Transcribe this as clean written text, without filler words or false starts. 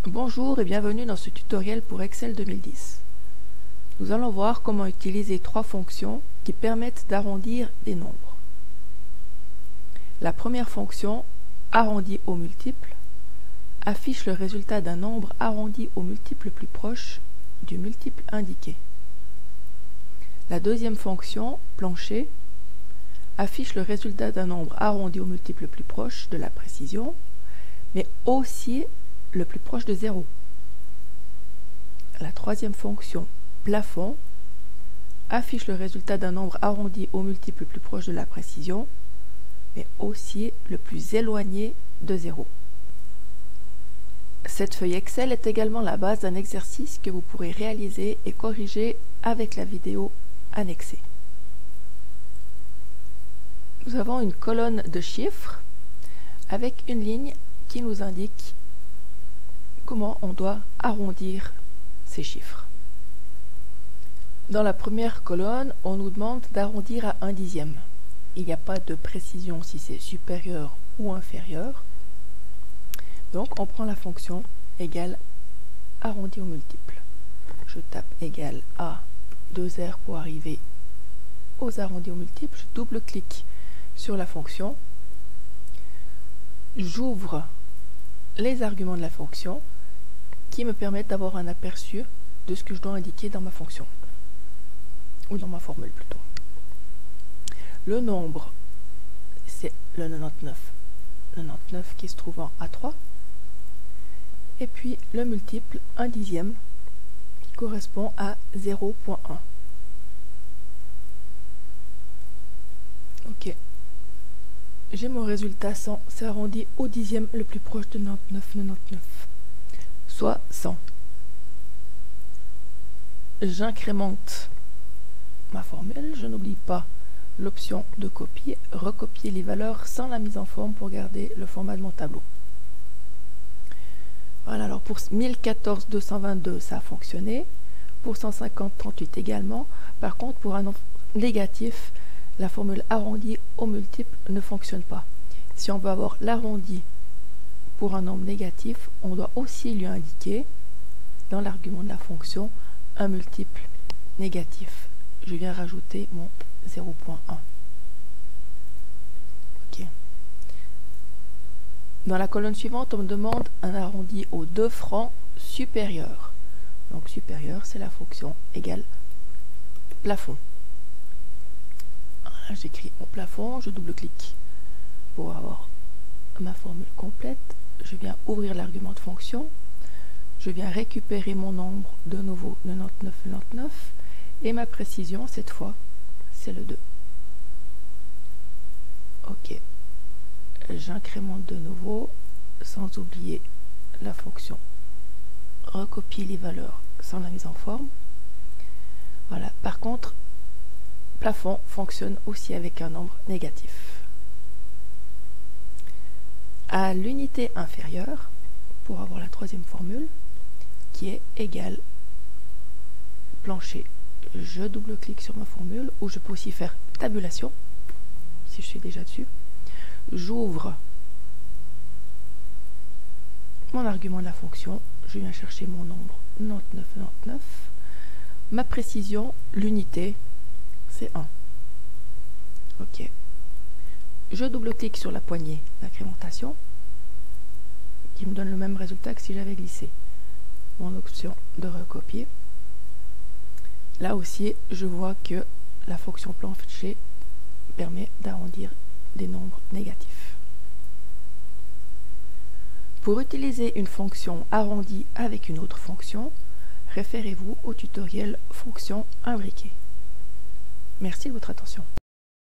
Bonjour et bienvenue dans ce tutoriel pour Excel 2010. Nous allons voir comment utiliser trois fonctions qui permettent d'arrondir des nombres. La première fonction, arrondi au multiple, affiche le résultat d'un nombre arrondi au multiple plus proche du multiple indiqué. La deuxième fonction, plancher, affiche le résultat d'un nombre arrondi au multiple plus proche de la précision, mais aussi le plus proche de 0. La troisième fonction, plafond, affiche le résultat d'un nombre arrondi au multiple plus proche de la précision, mais aussi le plus éloigné de 0. Cette feuille Excel est également la base d'un exercice que vous pourrez réaliser et corriger avec la vidéo annexée. Nous avons une colonne de chiffres avec une ligne qui nous indique comment on doit arrondir ces chiffres. Dans la première colonne, on nous demande d'arrondir à 1/10. Il n'y a pas de précision si c'est supérieur ou inférieur. Donc on prend la fonction égale arrondi au multiple. Je tape égale à 2R pour arriver aux arrondis au multiple. Je double-clique sur la fonction. J'ouvre les arguments de la fonction qui me permettent d'avoir un aperçu de ce que je dois indiquer dans ma fonction, ou dans ma formule plutôt. Le nombre, c'est le 99. 99 qui se trouve en A3. Et puis le multiple 1/10 qui correspond à 0.1. Ok. J'ai mon résultat 100, c'est arrondi au dixième le plus proche de 99, soit 100. J'incrémente ma formule, je n'oublie pas l'option de copier, recopier les valeurs sans la mise en forme pour garder le format de mon tableau. Voilà, alors pour 1014 222 ça a fonctionné, pour 150 38 également. Par contre pour un nombre négatif, la formule arrondi au multiple ne fonctionne pas. Si on veut avoir l'arrondi pour un nombre négatif, on doit aussi lui indiquer dans l'argument de la fonction un multiple négatif. Je viens rajouter mon 0.1. Ok. Dans la colonne suivante, on me demande un arrondi aux 2 francs supérieur. Donc supérieur, c'est la fonction égale plafond. J'écris mon plafond, je double-clique pour avoir ma formule complète. Je viens ouvrir l'argument de fonction. Je viens récupérer mon nombre, de nouveau 99, et ma précision, cette fois, c'est le 2. Ok. J'incrémente de nouveau, sans oublier la fonction recopier les valeurs sans la mise en forme. Voilà. Par contre, plafond fonctionne aussi avec un nombre négatif. À l'unité inférieure, pour avoir la troisième formule, qui est égale plancher. Je double-clique sur ma formule, ou je peux aussi faire tabulation, si je suis déjà dessus. J'ouvre mon argument de la fonction, je viens chercher mon nombre 99. Ma précision, l'unité, c'est 1. Ok. Je double-clique sur la poignée d'incrémentation, qui me donne le même résultat que si j'avais glissé mon option de recopier. Là aussi, je vois que la fonction plancher permet d'arrondir des nombres négatifs. Pour utiliser une fonction arrondie avec une autre fonction, référez-vous au tutoriel fonction imbriquée. Merci de votre attention.